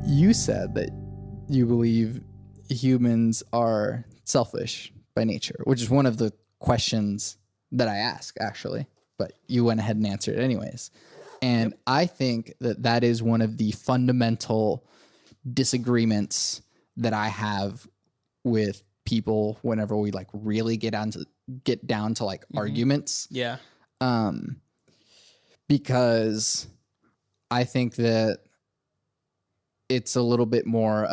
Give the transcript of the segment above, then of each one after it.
you said that you believe humans are selfish by nature, which is one of the questions that I ask, actually, but you went ahead and answered it anyways. And I think that that is one of the fundamental disagreements that I have with people whenever we like really get down to like arguments. Yeah. Because I think that it's a little bit more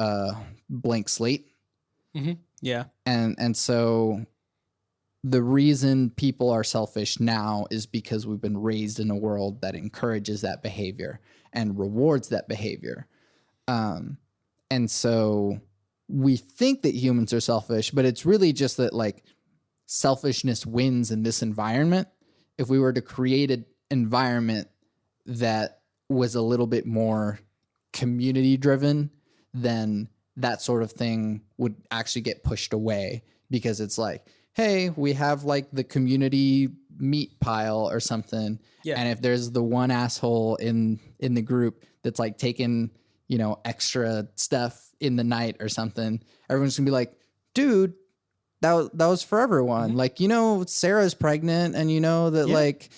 blank slate. Yeah. And so the reason people are selfish now is because we've been raised in a world that encourages that behavior and rewards that behavior. And so we think that humans are selfish, but it's really just that like selfishness wins in this environment. If we were to create an environment that was a little bit more community driven, then that sort of thing would actually get pushed away, because it's like, hey, we have like the community meat pile or something. Yeah. And if there's the one asshole in the group that's like taking, you know, extra stuff in the night or something, everyone's gonna be like, dude, that was for everyone. Like, you know, Sarah's pregnant, and you know that like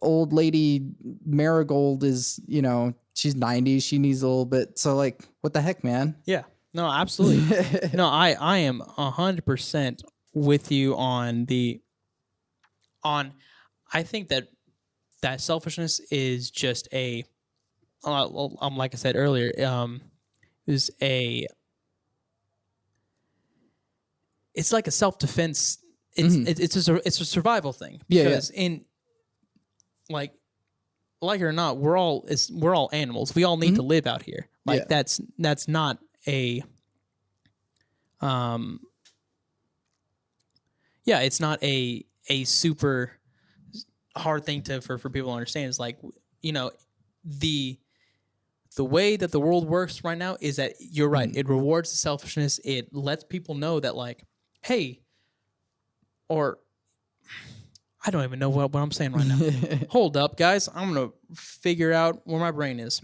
old lady Marigold is, you know, she's 90, she needs a little bit. So like, what the heck, man? Yeah. No, absolutely. No, I am 100% with you on I think that selfishness is just like I said earlier, it's like a self-defense. It's a survival thing, because in like it or not, we're all animals. We all need to live out here. Like that's not a it's not a super hard thing for people to understand. It's like, you know, the way that the world works right now is that you're right. It rewards the selfishness. It lets people know that like, hey, or I don't even know what I'm saying right now. Hold up, guys. I'm going to figure out where my brain is.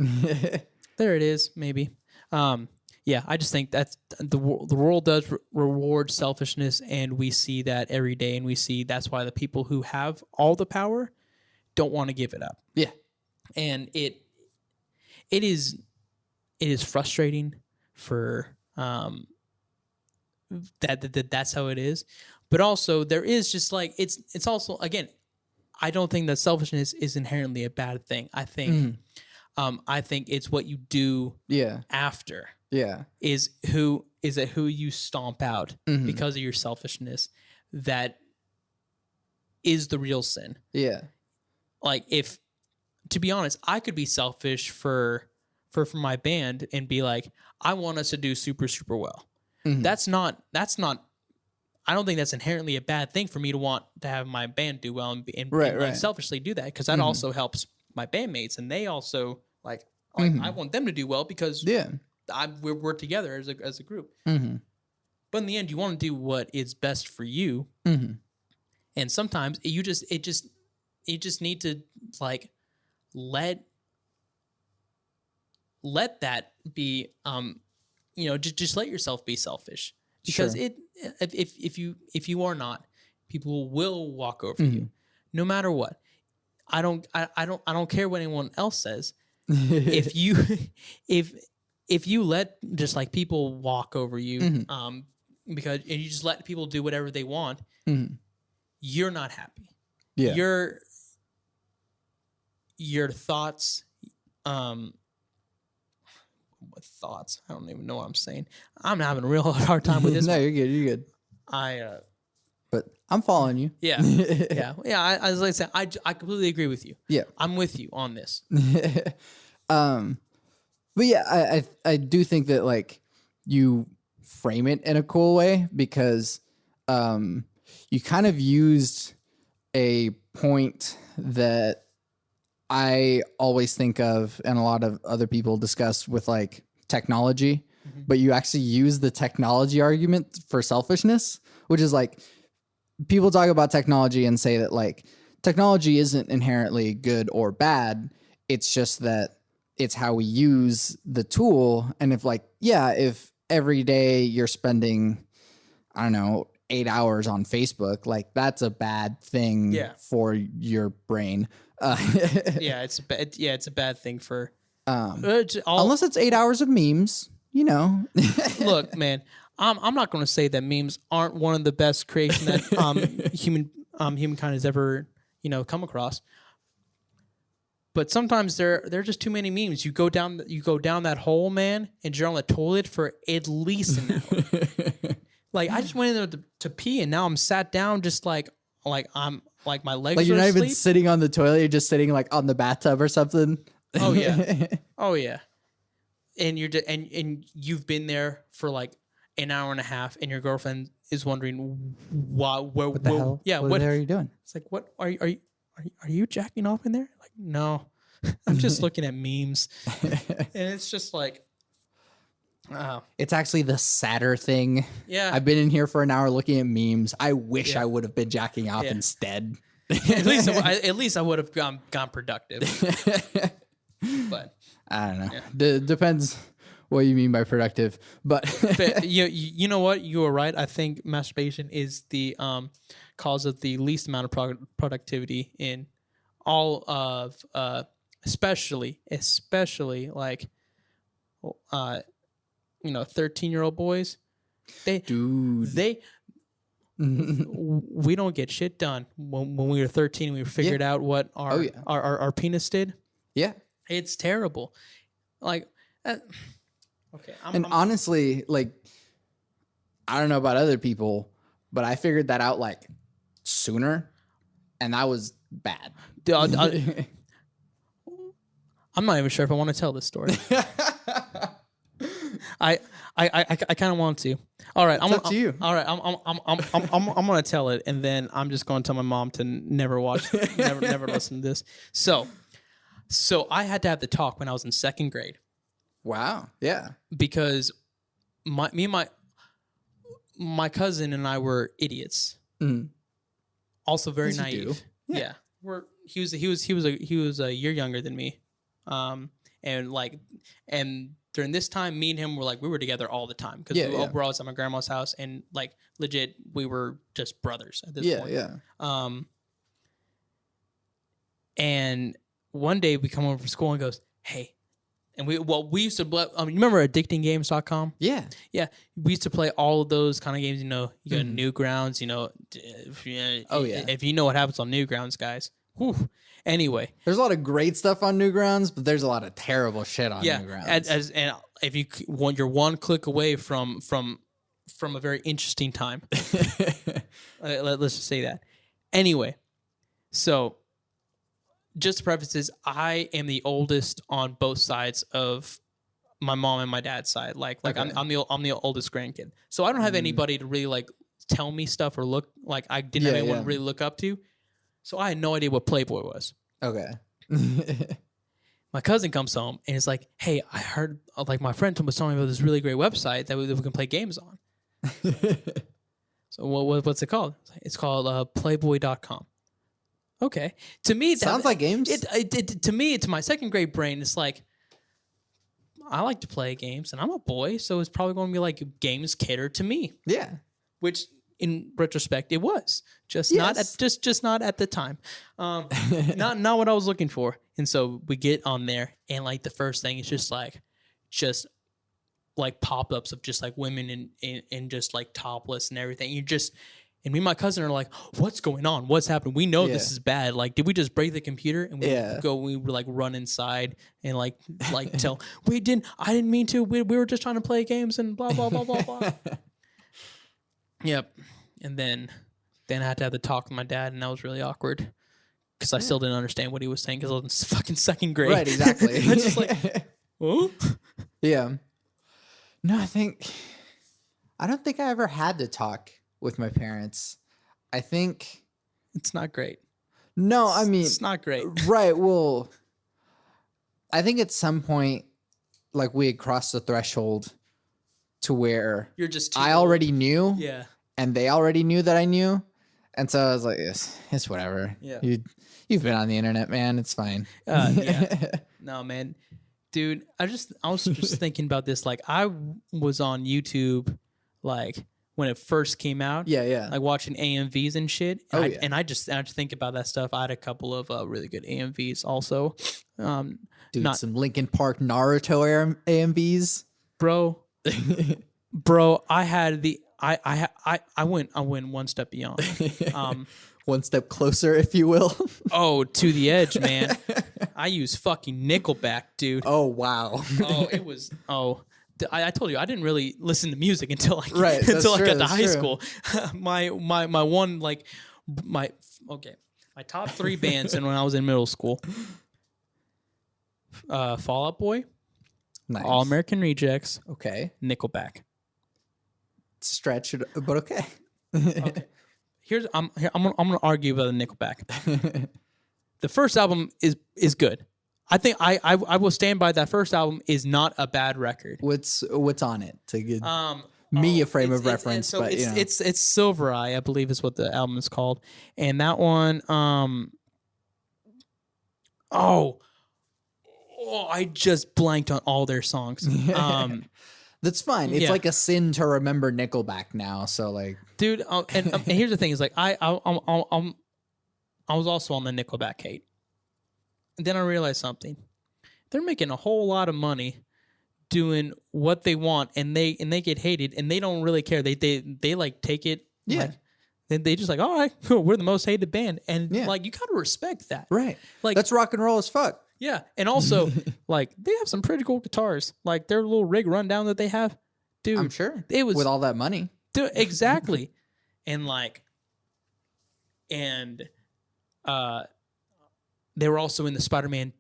There it is, maybe. I just think that's the world does reward selfishness, and we see that every day, and we see that's why the people who have all the power don't want to give it up. Yeah. And it is frustrating for that's how it is. But also there is just like it's also, again, I don't think that selfishness is inherently a bad thing. I think it's what you do after. Yeah. Is who you stomp out because of your selfishness that is the real sin. Yeah. Like, if, to be honest, I could be selfish for my band and be like, I want us to do super, super well. That's not I don't think that's inherently a bad thing for me to want to have my band do well and selfishly do that, because that also helps my bandmates, and they also like I want them to do well because we're together as a group. But in the end, you want to do what is best for you, and sometimes you just need to like let that be just let yourself be selfish, because if you are not, people will walk over you no matter what. I don't care what anyone else says. if you let just like people walk over you, because and you just let people do whatever they want, you're not happy. Yeah. Your thoughts, thoughts. I don't even know what I'm saying. I'm having a real hard time with this. No, you're good. But I'm following you. Yeah. As I said, I completely agree with you. Yeah, I'm with you on this. But yeah, I do think that like you frame it in a cool way, because you kind of used a point that I always think of, and a lot of other people discuss with like technology, but you actually use the technology argument for selfishness, which is like, people talk about technology and say that like technology isn't inherently good or bad. It's just that it's how we use the tool. And if every day you're spending, I don't know, 8 hours on Facebook, like that's a bad thing for your brain. It's a bad thing for unless it's 8 hours of memes, you know. Look, man, I'm not going to say that memes aren't one of the best creation that humankind has ever, come across. But sometimes there are just too many memes. You go down that hole, man, and you're on the toilet for at least an hour. Like I just went in there to pee, and now I'm sat down, just like I'm like my legs. Like you're are not asleep. even sitting on the toilet; you're just sitting like on the bathtub or something. Oh yeah, oh yeah. And and you've been there for like an hour and a half, and your girlfriend is wondering what the hell? Yeah, what the hell are you doing? It's like, what are you jacking off in there? Like, no, I'm just looking at memes, and it's just like, wow. It's actually the sadder thing. Yeah, I've been in here for an hour looking at memes. I wish I would have been jacking off instead. At least I would have gone productive. But I don't know. Depends what you mean by productive. But you know what? You were right. I think masturbation is the cause of the least amount of productivity in all of, especially like, 13-year-old boys. We don't get shit done. When we were 13, we figured out what our penis did. Yeah. It's terrible. Like, okay. Honestly, like, I don't know about other people, but I figured that out like sooner, and that was bad. I'm not even sure if I want to tell this story. I kind of want to. All right, it's up to you. All right, I'm gonna tell it, and then I'm just gonna tell my mom to never watch, never listen to this. So I had to have the talk when I was in second grade. Wow. Yeah. Because my cousin and I were idiots. Mm. Also very naive. Yeah. He was a year younger than me. And during this time, me and him we were together all the time because we were always at my grandma's house, and like legit we were just brothers at this point. Yeah. And one day we come over from school and goes, "Hey," and we used to you remember addictinggames.com? Yeah. Yeah. We used to play all of those kind of games, you got Newgrounds, if you know what happens on Newgrounds, guys. Whew. Anyway, there's a lot of great stuff on Newgrounds, but there's a lot of terrible shit on Newgrounds. And if you're one click away from a very interesting time. Let's just say that. Anyway, so just to preface this, I am the oldest on both sides of my mom and my dad's side. I'm the oldest grandkid, so I don't have anybody to really like tell me stuff or look like I didn't have anyone to really look up to. So I had no idea what Playboy was. Okay. My cousin comes home and is like, "Hey, I heard my friend was telling me about this really great website that we can play games on." So what's it called? It's called Playboy.com. Okay. To me, sounds like games. To me, to my second grade brain, it's like, I like to play games, and I'm a boy, so it's probably going to be like games catered to me. Yeah. Which, in retrospect, it was just not at the time. Not what I was looking for. And so we get on there, and like the first thing is just pop-ups of just like women and just like topless and everything. And me and my cousin are like, "What's going on? What's happening? We know this is bad. Like, did we just break the computer?" And we would like run inside and like tell, I didn't mean to. We were just trying to play games and blah, blah, blah, blah, blah. Yep. And then I had to have the talk with my dad, and that was really awkward because I still didn't understand what he was saying because I was in fucking second grade. Right, exactly. I was just like, oh? Yeah. No, I don't think I ever had to talk with my parents. I think it's not great. No, I mean, it's not great. Right. Well, I think at some point, like we had crossed the threshold to where you're just I already knew. Yeah. And they already knew that I knew. And so I was like, it's whatever. Yeah. You've been on the internet, man. It's fine. Yeah. No, man. Dude, I was just thinking about this. Like, I was on YouTube, like when it first came out. Yeah. Like watching AMVs and shit. And yeah. I just think about that stuff. I had a couple of really good AMVs also. Dude, some Linkin Park Naruto AMVs, bro. Bro, I had I went one step beyond. One step closer, if you will. Oh, to the edge, man. I use fucking Nickelback, dude. Oh, wow. Oh, it was I told you I didn't really listen to music until I got to high school. my one my top 3 bands and when I was in middle school. Fall Out Boy, nice. All American Rejects, okay, Nickelback. Stretch it, but okay. Okay. I'm gonna argue about the Nickelback. The first album is good. I think I will stand by that first album is not a bad record. What's on it to give me a frame of reference? But it's Silver Eye, I believe is what the album is called, and that one I just blanked on all their songs. That's fine. It's like a sin to remember Nickelback now. So like, dude, and here's the thing: is like I was also on the Nickelback hate, and then I realized something. They're making a whole lot of money doing what they want, and they get hated, and they don't really care. They like take it. Yeah. Like, they just like, all right, cool, we're the most hated band, and like you gotta respect that, right? Like that's rock and roll as fuck. Yeah, and also like they have some pretty cool guitars, like their little rig rundown that they have, dude. I'm sure it was with all that money, dude. Exactly, and they were also in the Spider-Man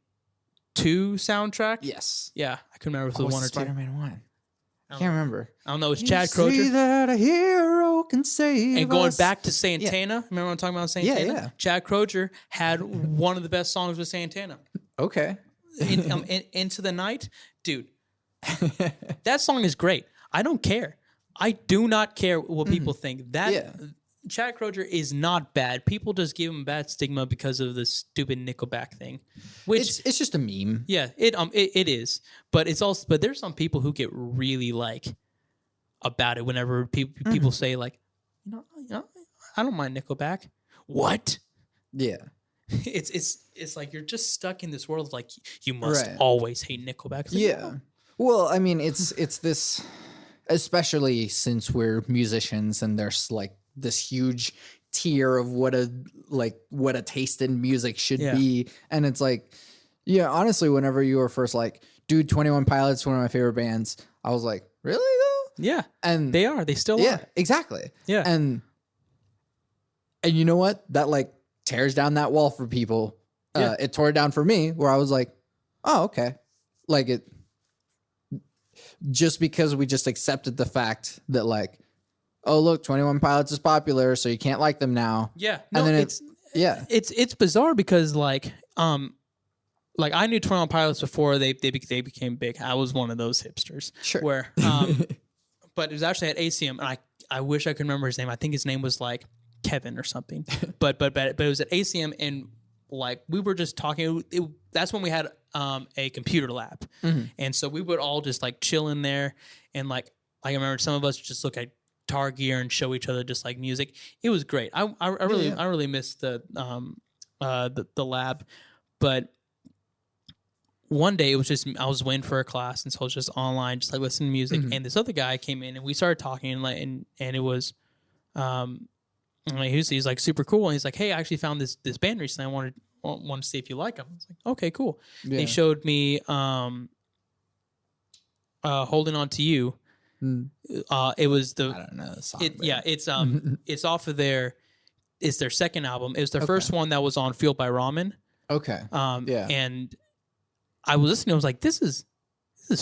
2 soundtrack. Yes, yeah, I couldn't remember if it was 1 or 2. Spider-Man 1. I can't remember. I don't know. It's Chad Kroger. See that a hero can save and going us. back to Santana. Yeah. Remember what I'm talking about Santana? Yeah. Chad Kroger had one of the best songs with Santana. Okay. Into the Night, dude. That song is great. I don't care. I do not care what people think. That Chad Kroger is not bad. People just give him bad stigma because of the stupid Nickelback thing, which it's just a meme. Yeah, it is. But it's also there's some people who get really like about it whenever people say like, you know, I don't mind Nickelback. What? Yeah. It's like you're just stuck in this world of like you must always hate Nickelback. Like, yeah. Well, I mean, it's this, especially since we're musicians and there's like this huge tier of what a taste in music should be, and it's like, honestly, whenever you were first like, dude, 21 Pilots, one of my favorite bands, I was like, really though? Yeah, and they still are. Exactly. Yeah, and you know what? That like tears down that wall for people. It tore it down for me, where I was like, oh, okay, like it. Just because we just accepted the fact that like, oh look, 21 Pilots is popular, so you can't like them now. Yeah, and then it's bizarre because like I knew 21 Pilots before they became big. I was one of those hipsters. Sure. Where but it was actually at ACM, and I wish I could remember his name. I think his name was like Kevin or something. but it was at ACM, and like we were just talking. That's when we had a computer lab, and so we would all just like chill in there, and like I remember some of us just look at guitar gear and show each other just like music. It was great. I really missed the lab, but one day it was just I was waiting for a class, and so I was just online, just like listening to music. And this other guy came in, and we started talking, and it was, he's like super cool, and he's like, hey, I actually found this band recently. I want to see if you like them. I was like, okay, cool. Yeah. They showed me Holding On to You. It was the I don't know the song. It's off of it's their second album. It was their first one that was on Fueled by Ramen. Okay. And I was listening, I was like, this is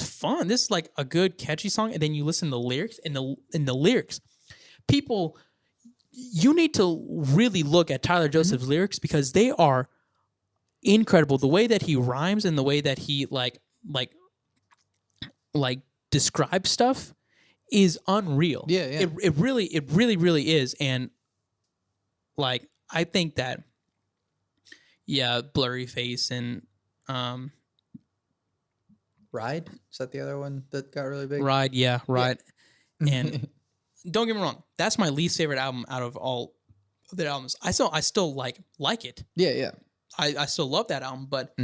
fun. This is like a good catchy song. And then you listen to the lyrics, and the lyrics, people, you need to really look at Tyler Joseph's lyrics because they are incredible. The way that he rhymes and the way that he like describes stuff is unreal. Yeah. It really is. And like I think that Blurry Face and Ride? Is that the other one that got really big? Ride, yeah, Ride. Yeah. And don't get me wrong, that's my least favorite album out of all of their albums. I still like it. Yeah, yeah. I still love that album, but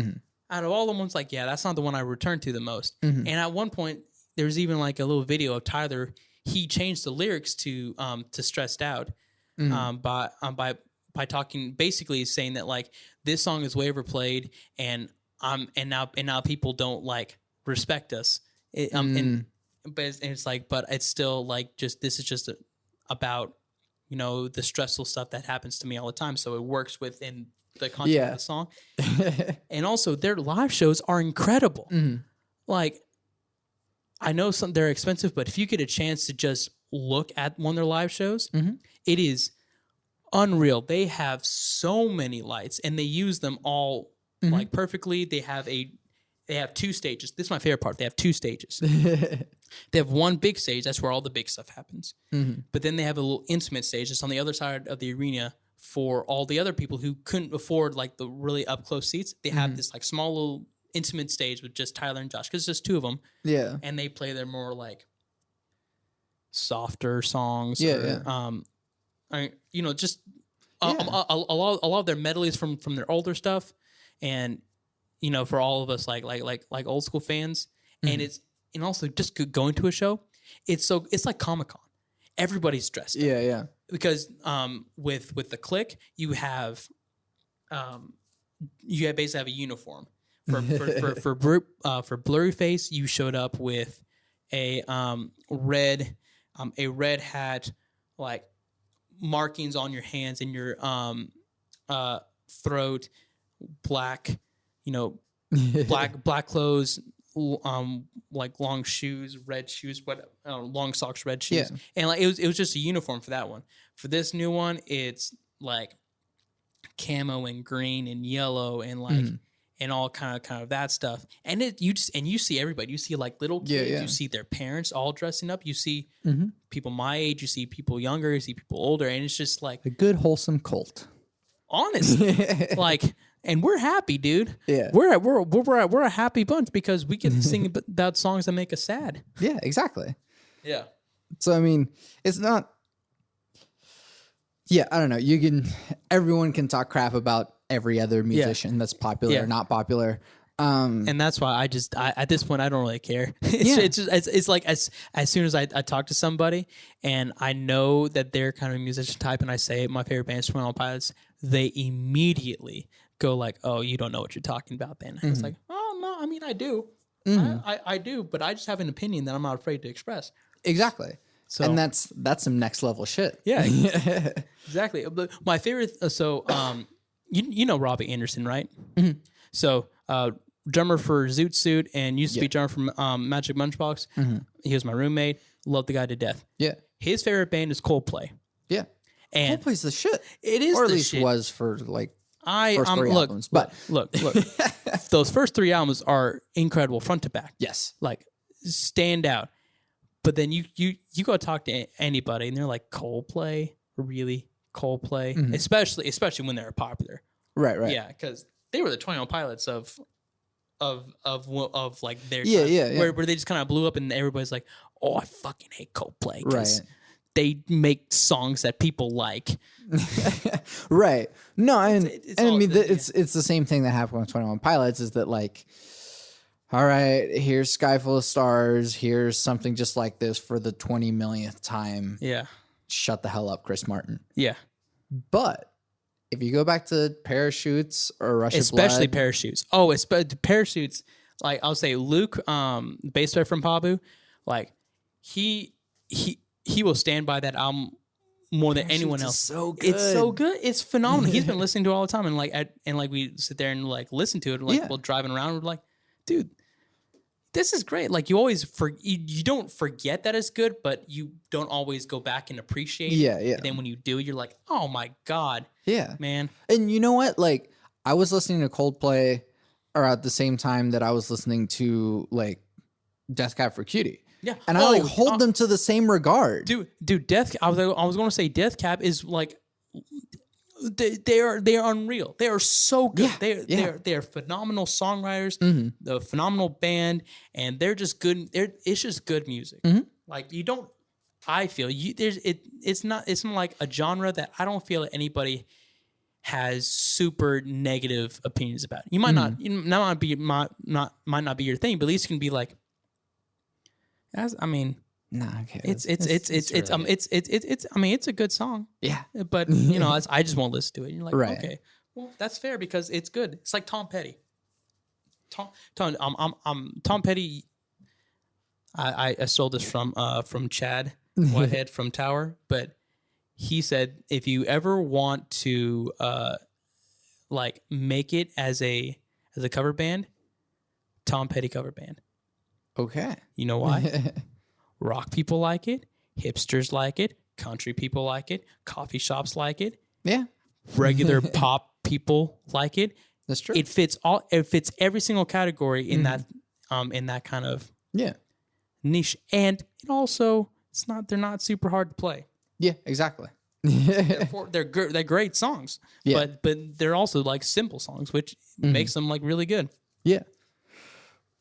out of all the ones, like, that's not the one I return to the most. And at one point, there's even like a little video of Tyler. He changed the lyrics to "Stressed Out" by talking, basically saying that like this song is way overplayed, and now people don't like respect us. But it's like, but it's still like this is just about the stressful stuff that happens to me all the time. So it works within the content of the song. And also their live shows are incredible. Like, I know they're expensive, but if you get a chance to just look at one of their live shows, it is unreal. They have so many lights and they use them all like perfectly. They have two stages. This is my favorite part. They have two stages. They have one big stage. That's where all the big stuff happens. But then they have a little intimate stage that's on the other side of the arena for all the other people who couldn't afford like the really up close seats. They have this like small little intimate stage with just Tyler and Josh, because it's just two of them. Yeah. And they play their more like softer songs. Yeah. Just a lot of their medleys from their older stuff. And for all of us like old school fans, and also just going to a show, it's like Comic-Con. Everybody's dressed up. Yeah. Because with the Click, you basically have a uniform. For Blurryface, you showed up with a red hat, like markings on your hands and your throat, black clothes, like long shoes, red shoes, long socks, red shoes, and like it was just a uniform for that one. For this new one, it's like camo and green and yellow and like and all kind of that stuff. And you see everybody. You see like little kids. You see their parents all dressing up. You see people my age. You see people younger. You see people older. And it's just like a good wholesome cult. Honestly, like. And we're happy, dude. Yeah, we're a happy bunch because we get to sing about songs that make us sad. Yeah, exactly. Yeah. So I mean, it's not. Yeah, I don't know. Everyone can talk crap about every other musician that's popular or not popular. And that's why I at this point I don't really care. It's like as soon as I talk to somebody and I know that they're kind of a musician type and I say my favorite band is 21 Pilots, they immediately go like, "Oh, you don't know what you're talking about." Then it's like, "Oh no, I mean I do, I do, but I just have an opinion that I'm not afraid to express." Exactly. So, and that's some next level shit. Yeah, exactly. But my favorite. You know Robbie Anderson, right? So drummer for Zoot Suit and used to be drummer from Magic Lunchbox. He was my roommate. Loved the guy to death. Yeah. His favorite band is Coldplay. Yeah. And Coldplay's the shit. It is, or at the least shit. Was for like. Look, those first three albums are incredible front to back. Yes, like stand out. But then you go talk to anybody and they're like, Coldplay, really Coldplay, especially when they're popular. Right. Yeah, because they were the 21 Pilots of like their time, where they just kind of blew up and everybody's like, oh, I fucking hate Coldplay. Right. They make songs that people like. Right. No, I mean, it's the same thing that happened with 21 Pilots is that like, all right, here's Sky Full of Stars. Here's something just like this for the 20 millionth time. Yeah. Shut the hell up, Chris Martin. Yeah. But if you go back to Parachutes or Rush especially of Blood. Parachutes. Oh, Parachutes. Like I'll say Luke, bass player from Pabu, like he will stand by that album more than anyone else. So good. It's so good. It's phenomenal. He's been listening to it all the time, and we sit there and like listen to it, like while driving around. We're like, dude, this is great. Like you always you don't forget that it's good, but you don't always go back and appreciate it. Yeah. And then when you do, you're like, oh my god, man. And you know what? Like I was listening to Coldplay, or at the same time that I was listening to like Death Cab for Cutie. Yeah, and I hold them to the same regard, dude. I was going to say Death Cab is like they are unreal. They are so good. Yeah, They are phenomenal songwriters, the phenomenal band, and they're just good. It's just good music. Like you don't. I feel it's not like a genre that I don't feel that anybody has super negative opinions about. You might not. Might not be your thing, but at least you can be like. Nah, okay. It's I mean, it's a good song. Yeah. But, I just won't listen to it. And you're like, right. Okay, well, that's fair because it's good. It's like Tom Petty. Tom Petty, I stole this from Chad Whitehead from Tower, but he said, if you ever want to, make it as a cover band, Tom Petty cover band. Okay. You know why? Rock people like it. Hipsters like it. Country people like it. Coffee shops like it. Yeah. Regular pop people like it. That's true. It fits every single category in that kind of niche. And it also they're not super hard to play. Yeah, exactly. They're great songs. Yeah. But they're also like simple songs, which makes them like really good. Yeah.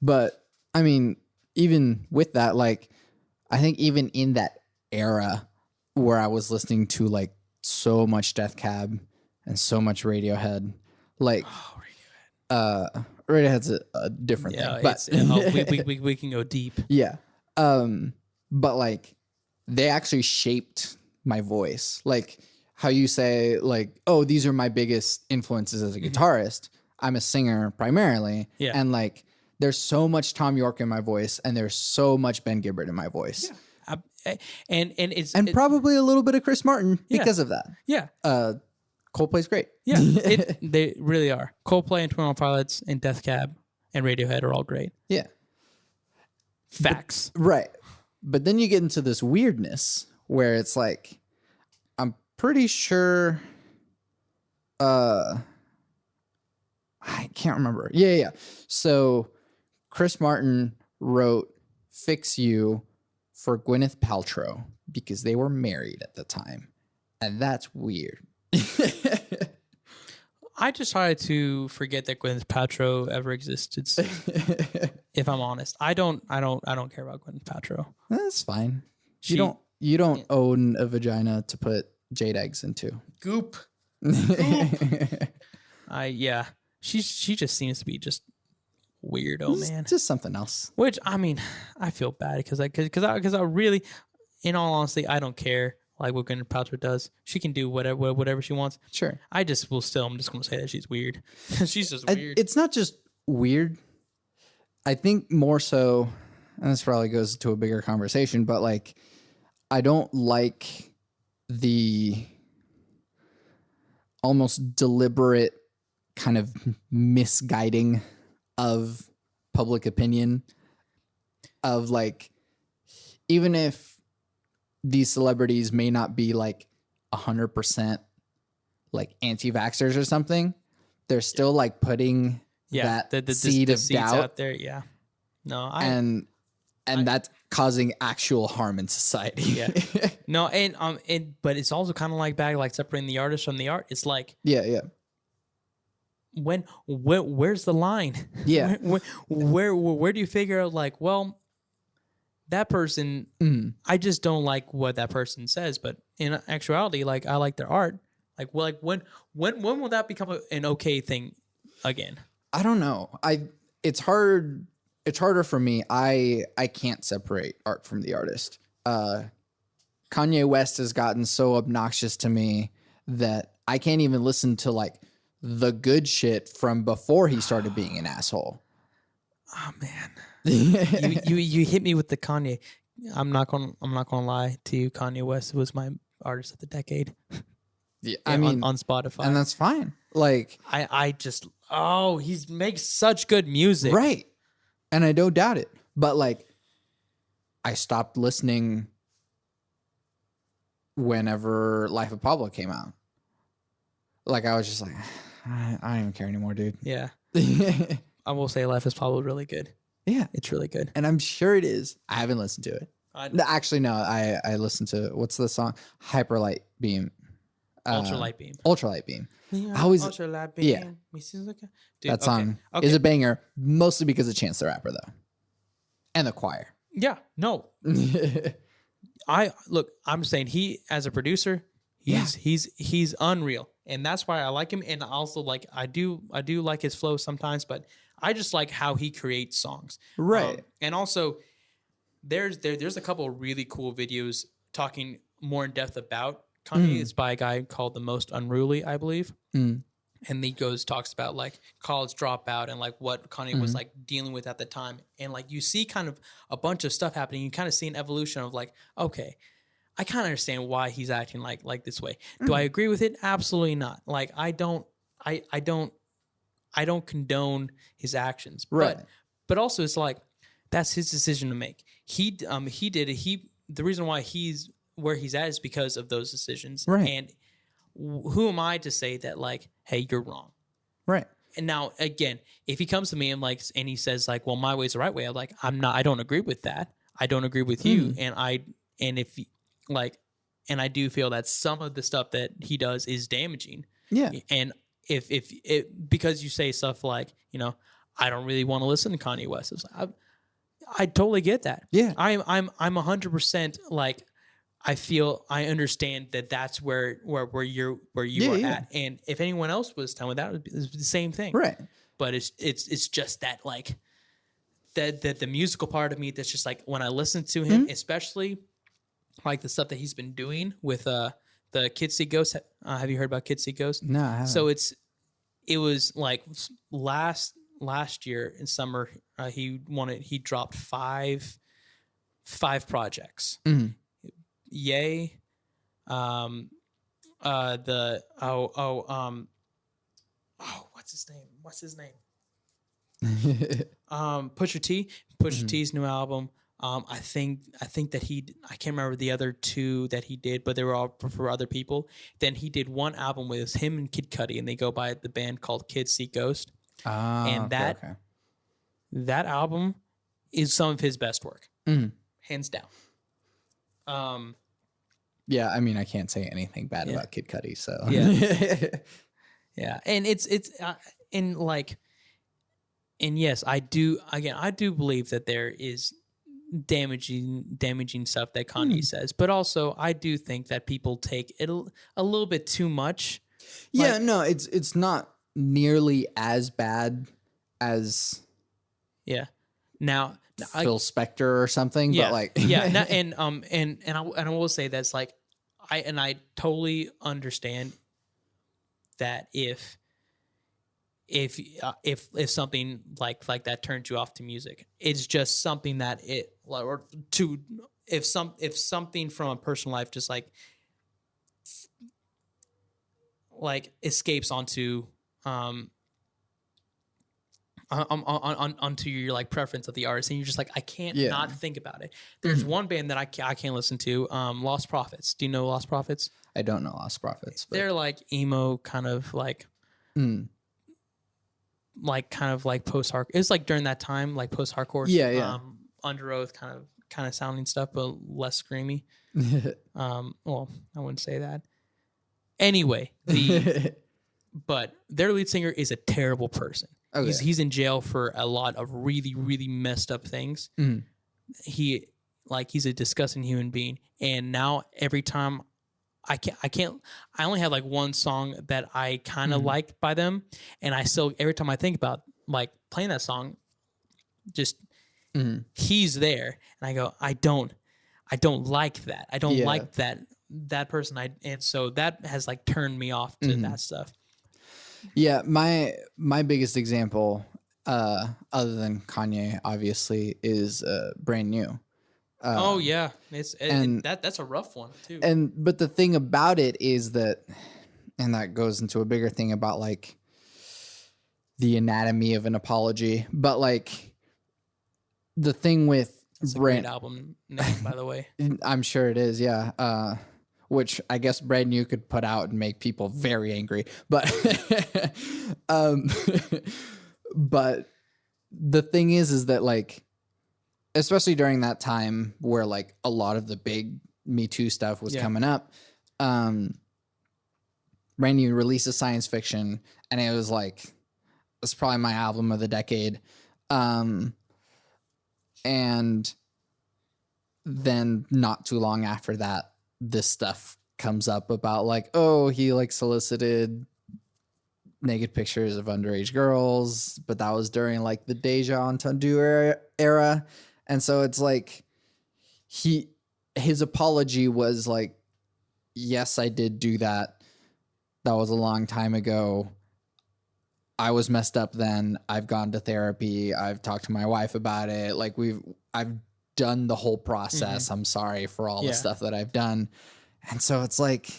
But I mean, even with that, like, I think even in that era where I was listening to like so much Death Cab and so much Radiohead, like, Radiohead's a different thing. But we can go deep. Yeah. But like, they actually shaped my voice. Like how you say, like, oh, these are my biggest influences as a guitarist. I'm a singer primarily. Yeah. And like, there's so much Tom York in my voice, and there's so much Ben Gibbard in my voice. Yeah. And probably a little bit of Chris Martin because of that. Yeah. Coldplay's great. Yeah. They really are. Coldplay and 21 Pilots and Death Cab and Radiohead are all great. Yeah. Facts. Right. But then you get into this weirdness where it's like, I'm pretty sure I can't remember. Yeah. So Chris Martin wrote Fix You for Gwyneth Paltrow because they were married at the time. And that's weird. I just tried to forget that Gwyneth Paltrow ever existed. If I'm honest, I don't care about Gwyneth Paltrow. That's fine. You don't own a vagina to put jade eggs into. Goop. She just seems to be just weirdo, man. Just something else. Which I mean, I feel bad because I really, in all honesty, I don't care like what Gwyneth Paltrow does. She can do whatever she wants. Sure. I'm just going to say that she's weird. She's just weird. It's not just weird. I think more so, and this probably goes to a bigger conversation, but like, I don't like the almost deliberate kind of misguiding of public opinion of like, even if these celebrities may not be like 100% like anti-vaxxers or something, they're still like putting the seed of doubt out there. Yeah. No, and that's causing actual harm in society. Yeah. No, but it's also kind of like separating the artist from the art. It's like, yeah. Where's the line? Yeah. Where do you figure out like, well, that person, I just don't like what that person says, but in actuality, like I like their art. Like, well, like when will that become an okay thing again? I don't know. It's hard. It's harder for me. I can't separate art from the artist. Kanye West has gotten so obnoxious to me that I can't even listen to like the good shit from before he started being an asshole. Oh man. you hit me with the Kanye. I'm not gonna lie to you. Kanye West was my artist of the decade. Yeah, I mean on Spotify, and that's fine. Like he makes such good music, right? And I don't doubt it. But like, I stopped listening whenever Life of Pablo came out. Like I was just like, I don't even care anymore, dude. Yeah. I will say Life is Pablo really good. Yeah, it's really good, and I'm sure it is. I haven't listened to it. Actually, no. I listened to what's the song? Hyperlight Beam. Ultralight Beam. Ultralight Beam. Yeah, I always, Ultralight Beam. yeah, Dude, that song is a banger, mostly because of Chance the Rapper though, and the choir. Yeah, no. I'm saying he as a producer, he's unreal, and that's why I like him. And also like I do like his flow sometimes, but I just like how he creates songs. Right. And also there's a couple of really cool videos talking more in depth about Kanye. It's by a guy called The Most Unruly, I believe. And he talks about like college dropout and like what Kanye was like dealing with at the time. And like you see kind of a bunch of stuff happening. You kind of see an evolution of like, okay, I kind of understand why he's acting like this way. Do I agree with it? Absolutely not. Like I don't condone his actions. Right. But also it's like that's his decision to make. He did it. The reason why he's where he's at is because of those decisions. Right. And who am I to say that like, hey, you're wrong? Right. And now again, if he comes to me and he says like, well, my way's the right way, I'm like, I don't agree with that. I don't agree with you. And I do feel that some of the stuff that he does is damaging. Yeah. And if because you say stuff like, you know, I don't really want to listen to Kanye West. It's like, I totally get that. Yeah. I'm 100% like, I understand that that's where you are at. And if anyone else was telling me that, it would be the same thing. Right. But it's just that like that the musical part of me that's just like when I listen to him, especially like the stuff that he's been doing with the Kids See Ghosts. Have you heard about Kids See Ghosts? No, I haven't. So it was like last year in summer, he dropped five projects. Yay. What's his name? Pusha T's new album. I think that I can't remember the other two that he did, but they were all for other people. Then he did one album with him and Kid Cudi, and they go by the band called Kids See Ghost. And that album is some of his best work, hands down. Yeah, I mean, I can't say anything bad about Kid Cudi, so yeah, and it's and yes, I do believe that there is damaging stuff that Kanye says, but also I do think that people take it a little bit too much. Yeah, like, no, it's not nearly as bad as now Phil Spector or something, but like and I will say that's like I totally understand that if something like that turns you off to music, it's just something that if something from a personal life just like escapes onto onto your like preference of the artist, and you're just like, I can't not think about it. There's one band that I can't listen to, Lost Prophets. Do you know Lost Prophets? I don't know Lost Prophets. But... They're like emo kind of like like kind of like post-hardcore. It's like during that time, like post-hardcore. Under Oath kind of sounding stuff, but less screamy. Well, I wouldn't say that. Anyway, but their lead singer is a terrible person. Okay. He's in jail for a lot of really, really messed up things. He's a disgusting human being. And now every time I only have like one song that I kind of liked by them. And I still, every time I think about like playing that song, just he's there. And I go, I don't like that. I don't like that person. And so that has like turned me off to that stuff. Yeah, my biggest example, other than Kanye, obviously, is Brand New. That's a rough one too. But the thing about it is that, and that goes into a bigger thing about like the anatomy of an apology. But like the thing with that's a great album name, by the way. I'm sure it is. Yeah. Which I guess Brand New could put out and make people very angry. But but the thing is that like, especially during that time where like a lot of the big Me Too stuff was coming up, brand new release of science fiction, and it was like, it's probably my album of the decade. And then not too long after that, this stuff comes up about like, oh, he like solicited naked pictures of underage girls, but that was during like the Deja Entendu era. And so it's like his apology was like, yes, I did do that. That was a long time ago. I was messed up then. I've gone to therapy. I've talked to my wife about it. Like I've done the whole process. I'm sorry for all the stuff that I've done. And so it's like,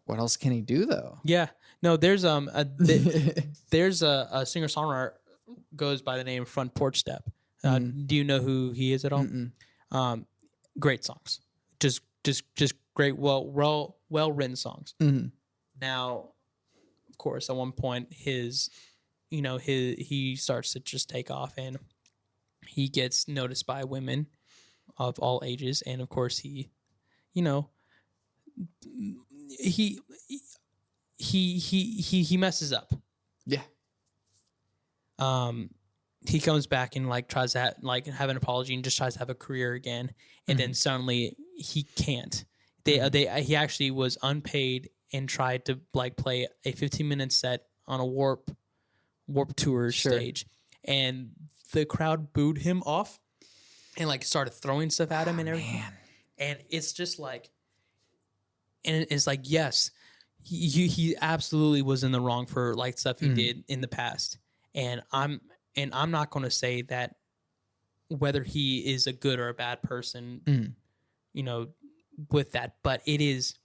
what else can he do though? Yeah. No, there's there's a singer-songwriter goes by the name Front Porch Step. Do you know who he is at all? Great songs. Just great, well written songs. Now, of course, at one point he starts to just take off, and he gets noticed by women of all ages, and of course he messes up. Yeah. He comes back and like tries to have an apology and just tries to have a career again, and then suddenly he can't. He actually was unpaid and tried to like play a 15-minute set on a Warp Tour stage, and the crowd booed him off and like started throwing stuff at him and everything. Man. And it's just like, and it's like, yes, he absolutely was in the wrong for like stuff he did in the past. And I'm not going to say that whether he is a good or a bad person, with that, but it is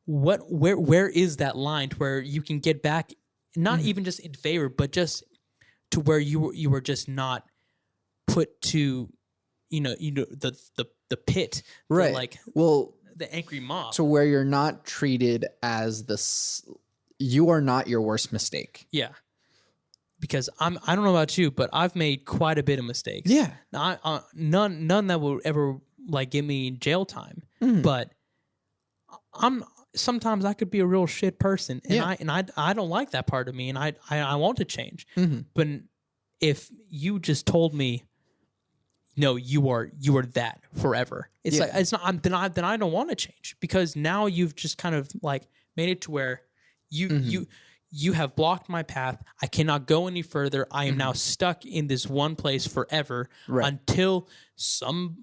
where is that line to where you can get back, not even just in favor, but just to where you were just not put to, the pit, right? The angry mob, to where you're not treated as you are not your worst mistake. Yeah. Because I don't know about you, but I've made quite a bit of mistakes. Yeah. Now, none that will ever like give me jail time, but sometimes I could be a real shit person, and I don't like that part of me, and I want to change. But if you just told me, no, you are that forever, it's like it's not. Then I don't want to change, because now you've just kind of like made it to where you have blocked my path. I cannot go any further. I am now stuck in this one place forever, until some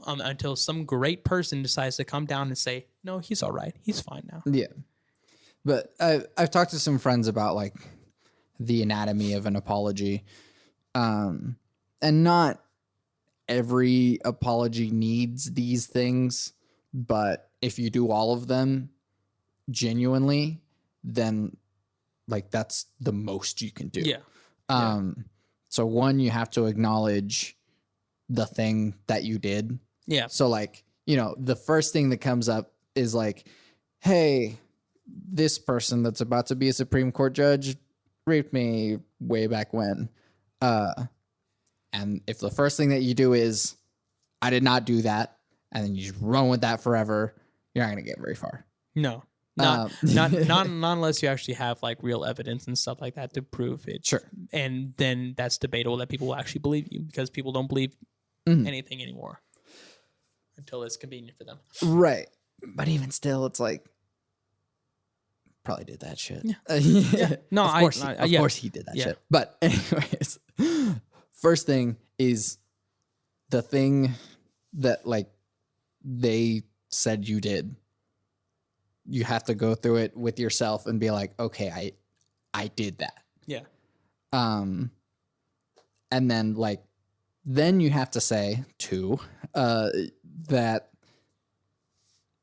great person decides to come down and say, no, he's all right. He's fine now. Yeah. But I've talked to some friends about like the anatomy of an apology. And not every apology needs these things, but if you do all of them genuinely, then like that's the most you can do. Yeah. So one, you have to acknowledge the thing that you did. Yeah. So like, the first thing that comes up is like, hey, this person that's about to be a Supreme Court judge raped me way back when. And if the first thing that you do is, I did not do that, and then you just run with that forever, you're not going to get very far. No. Not unless you actually have like real evidence and stuff like that to prove it. Sure. And then that's debatable that people will actually believe you, because people don't believe anything anymore until it's convenient for them. Right. But even still, it's like, probably did that shit. Yeah. Yeah. No, of course he did that shit. But anyways, first thing is the thing that like they said you did. You have to go through it with yourself and be like, okay, I did that. Yeah. And then like, then you have to say too, that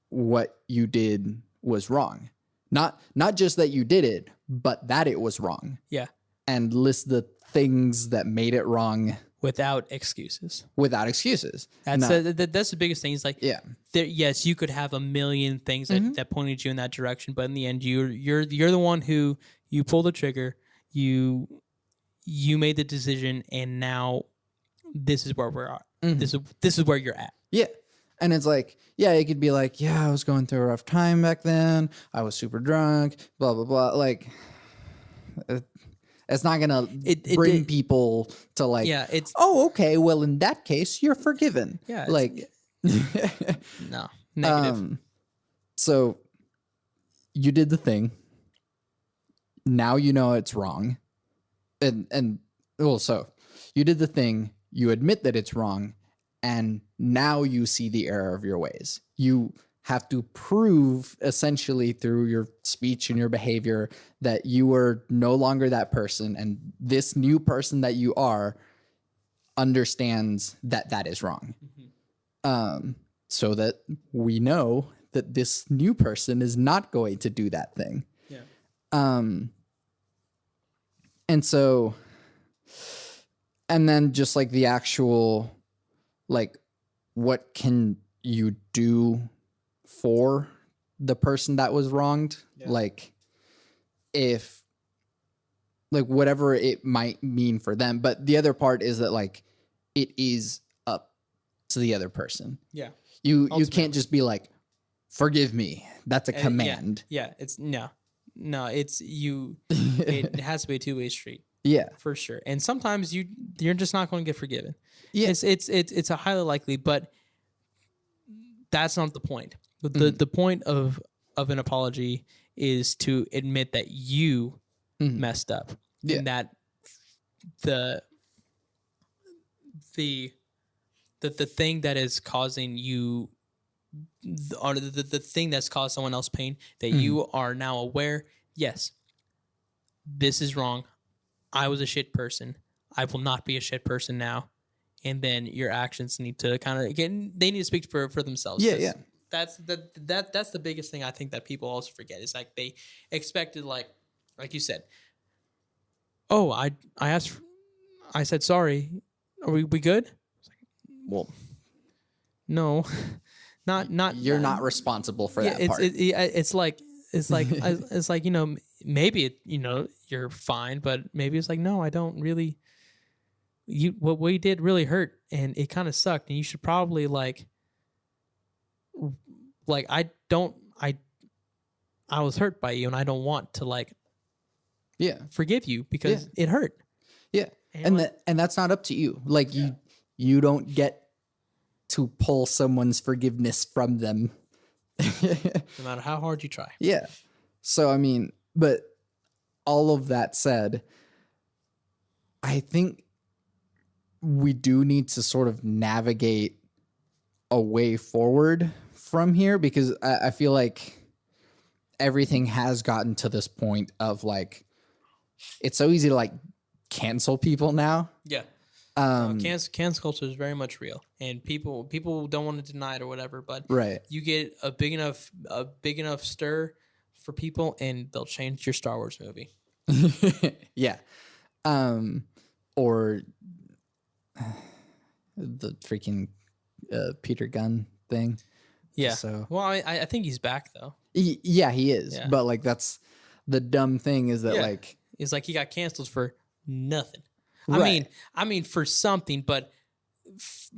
what you did was wrong. Not just that you did it, but that it was wrong. Yeah. And list the things that made it wrong. Without excuses. That's the biggest thing. Is like, yes, you could have a million things that pointed you in that direction, but in the end, you're the one who you pulled the trigger, you made the decision, and now this is where we're at. This is where you're at. Yeah, And it's like, yeah, it could be like, yeah, I was going through a rough time back then. I was super drunk, blah, blah, blah. Like, it's not going to bring people to like, oh, okay, well, in that case, you're forgiven. Yeah. Like, no, negative. So you did the thing. Now you know it's wrong. So you did the thing, you admit that it's wrong, and now you see the error of your ways. You have to prove essentially through your speech and your behavior that you are no longer that person, and this new person that you are understands that that is wrong. So that we know that this new person is not going to do that thing. Yeah. And so, and then just like the actual, like, what can you do for the person that was wronged? Yeah. Like, if, like, whatever it might mean for them. But the other part is that, like, it is up to the other person. Yeah. You can't just be like, forgive me. That's a command. Yeah. It's no, it's you. It has to be a two-way street. Yeah, for sure. And sometimes you're just not going to get forgiven. Yeah, it's a highly likely, but that's not the point. The point of an apology is to admit that you messed up, and that the thing that is causing you, or the thing that's caused someone else pain, that you are now aware, yes, this is wrong. I was a shit person. I will not be a shit person now. And then your actions need to kind of, again, they need to speak for themselves. Yeah, yeah. That's the biggest thing I think that people also forget. Is like they expected, like you said, oh, I said sorry. Are we good? Well, no, not. You're not responsible for that part. It's like maybe you're fine, but maybe it's like, no, I don't really. What we did really hurt, and it kind of sucked, and you should probably like I was hurt by you, and I don't want to forgive you because it hurt. Yeah, and that's not up to you. Like you don't get to pull someone's forgiveness from them, no matter how hard you try. Yeah. So I mean, but all of that said, I think we do need to sort of navigate a way forward from here, because I feel like everything has gotten to this point of like, it's so easy to like cancel people now. Yeah. Cancel culture is very much real, and people don't want to deny it or whatever, but you get a big enough stir for people, and they'll change your Star Wars movie. Yeah. Or the freaking Peter Gunn thing. Yeah. So, well, I think he's back though. He is. Yeah. But like, that's the dumb thing, is that like, it's like he got canceled for nothing. Right. I mean for something, but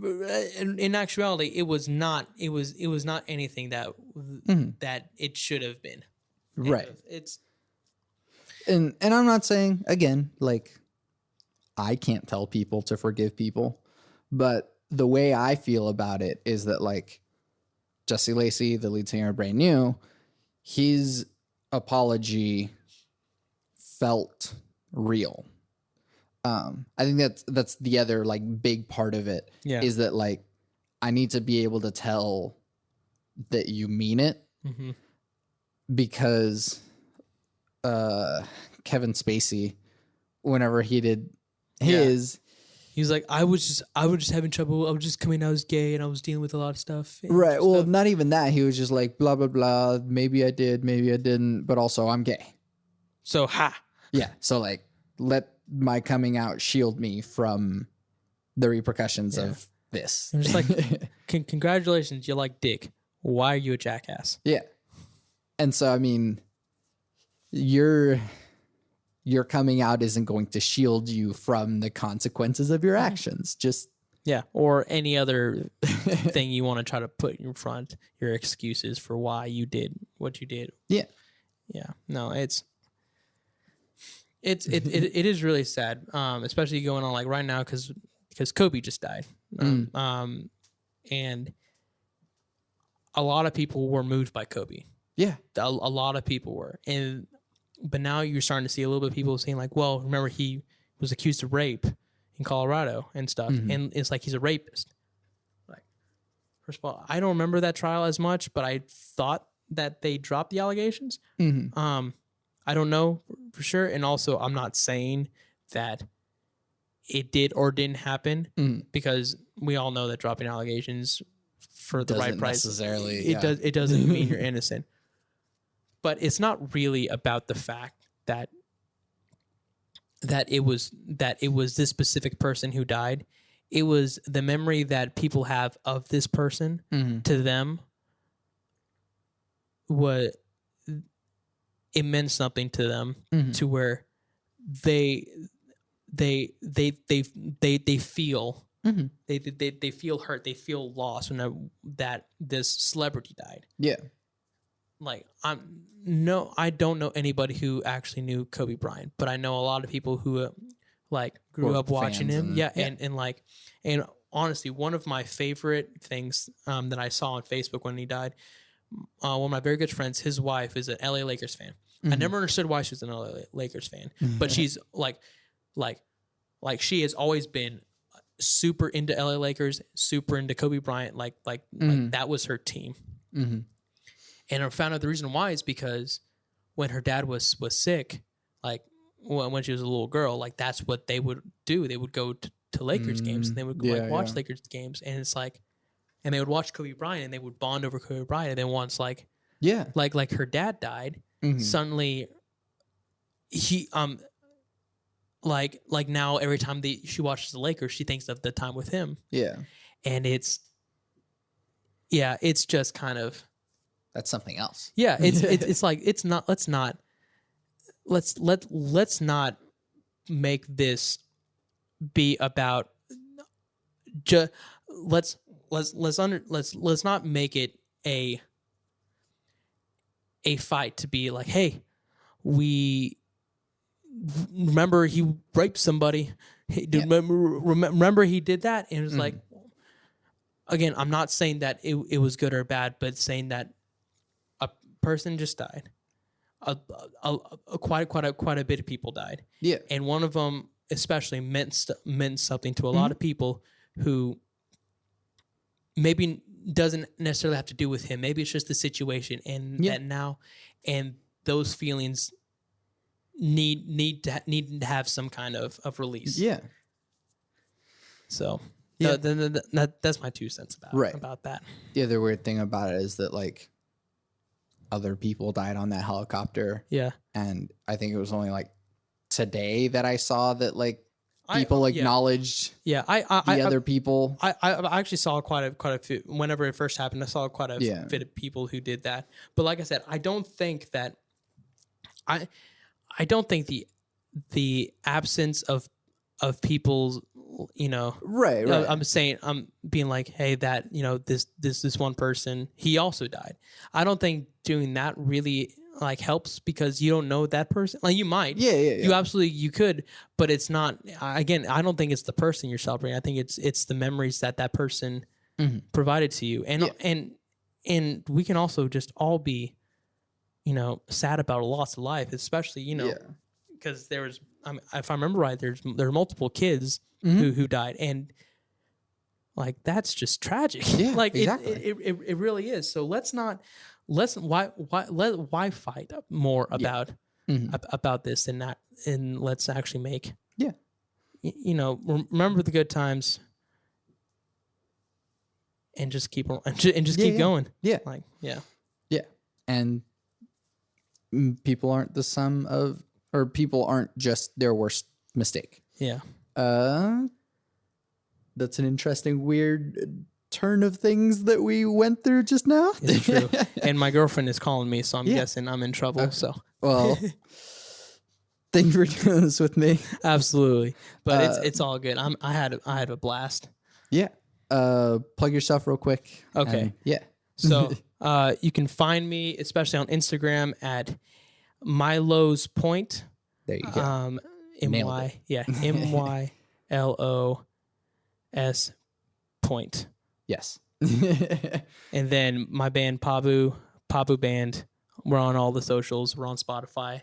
in actuality, it was not anything that that it should have been. Right. And I'm not saying, again, like, I can't tell people to forgive people, but the way I feel about it is that, like, Jesse Lacey, the lead singer of Brand New, his apology felt real. I think that's the other like big part of it, is that like, I need to be able to tell that you mean it, because Kevin Spacey, whenever he did his, he was like, I was just having trouble. I was just coming out as gay, and I was dealing with a lot of stuff. Right. Well, not even that. He was just like, blah, blah, blah. Maybe I did, maybe I didn't, but also I'm gay. So, yeah. So like, let my coming out shield me from the repercussions of this. I'm just like, congratulations, you like dick. Why are you a jackass? Yeah. And so, I mean, your coming out isn't going to shield you from the consequences of your actions. Just Yeah, or any other thing you want to try to put in front, your excuses for why you did what you did. Yeah. Yeah. No, it is really sad, especially going on like right now because Kobe just died, and a lot of people were moved by Kobe. Yeah, a lot of people were, but now you're starting to see a little bit of people saying like, well, remember he was accused of rape in Colorado and stuff, and it's like he's a rapist. Like, first of all, I don't remember that trial as much, but I thought that they dropped the allegations. I don't know for sure, and also I'm not saying that it did or didn't happen because we all know that dropping allegations for the right price necessarily it doesn't mean you're innocent. But it's not really about the fact that it was this specific person who died. It was the memory that people have of this person to them. It meant something to them to where they feel they feel hurt, they feel lost when that this celebrity died. Yeah. Like I don't know anybody who actually knew Kobe Bryant, but I know a lot of people who like grew up watching him. And honestly, one of my favorite things that I saw on Facebook when he died, one of my very good friends, his wife is an LA Lakers fan. I never understood why she was an LA Lakers fan, but she's like she has always been super into LA Lakers, super into Kobe Bryant. Like that was her team. And I found out the reason why is because when her dad was sick, like when she was a little girl, like that's what they would do. They would go to Lakers games and they would watch Lakers games, and it's like, and they would watch Kobe Bryant and they would bond over Kobe Bryant. And then once like her dad died, suddenly he like now every time she watches the Lakers, she thinks of the time with him. Yeah, and it's just kind of. That's something else. Yeah, it's like let's not make this be about let's not make it a fight to be like, hey, we remember he raped somebody. Remember he did that, and it was like, again, I'm not saying that it was good or bad, but saying that person just died. Quite a bit of people died. Yeah, and one of them especially meant something to a lot of people who maybe doesn't necessarily have to do with him. Maybe it's just the situation, and that now, and those feelings need to have some kind of release. Yeah. So that's my 2 cents about that. The other weird thing about it is that like, other people died on that helicopter. Yeah. And I think it was only like today that I saw that like people acknowledged the other people. I actually saw quite a few whenever it first happened. I saw quite a bit of people who did that. But like I said, I don't think the absence of people's, right. I'm saying, I'm being like, hey, that, this one person, he also died. I don't think doing that really like helps because you don't know that person. Like you might, you absolutely, you could, but it's not, again, I don't think it's the person you're celebrating. I think it's the memories that person provided to you. And we can also just all be, sad about a loss of life, especially, because there was, if I remember right, there are multiple kids who died, and like that's just tragic. Yeah, like exactly. It really is. So why fight more about this and not, and let's actually make remember the good times and just keep keep going. Yeah, like yeah, and people aren't the sum of. Or people aren't just their worst mistake. Yeah. That's an interesting, weird turn of things that we went through just now. It's true. And my girlfriend is calling me, so I'm guessing I'm in trouble. So, well, thank you for doing this with me. Absolutely, but it's all good. I had a blast. Yeah. Plug yourself real quick. Okay. Yeah. So you can find me, especially on Instagram, at Mylo's Point. There you go. MY, yeah, MYLOS Point. Yes. And then my band Pabu Band. We're on all the socials. We're on Spotify.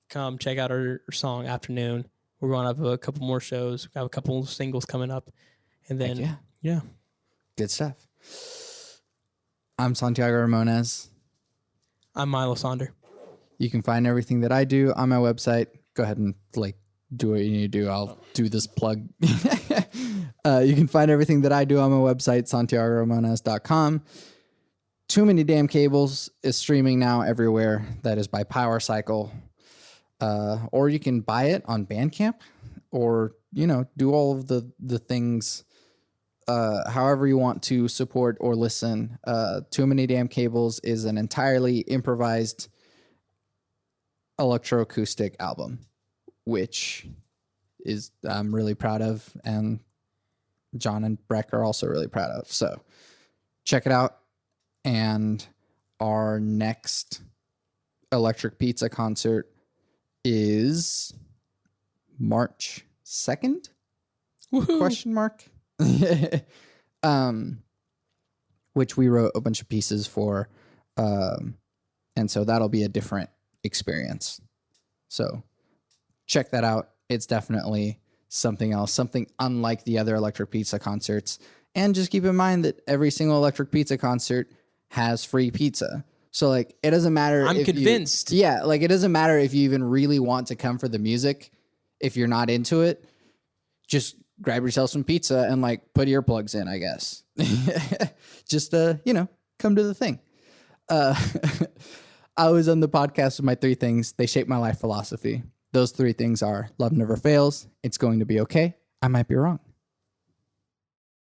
Come check out our song Afternoon. We're going up a couple more shows. We have a couple of singles coming up. And then, yeah. Good stuff. I'm Santiago Ramones. I'm Mylo Sonder. You can find everything that I do on my website. Go ahead and do what you need to do. I'll do this plug. You can find everything that I do on my website, santiagoramones.com. Too Many Damn Cables is streaming now everywhere. That is by Power Cycle. Or you can buy it on Bandcamp, or, do all of the things however you want to support or listen. Too Many Damn Cables is an entirely improvised electroacoustic album, which I'm really proud of, and John and Breck are also really proud of. So check it out. And our next Electric Pizza concert is March 2nd? Woohoo. Question mark? Which we wrote a bunch of pieces for. And so that'll be a different experience. So check that out. It's definitely something else, something unlike the other Electric Pizza concerts. And just keep in mind that every single Electric Pizza concert has free pizza. So it doesn't matter. I'm convinced. It doesn't matter if you even really want to come for the music. If you're not into it, just grab yourself some pizza and put earplugs in, I guess. Just, come to the thing. I was on the podcast with my 3 things. They shape my life philosophy. Those 3 things are: love never fails. It's going to be okay. I might be wrong.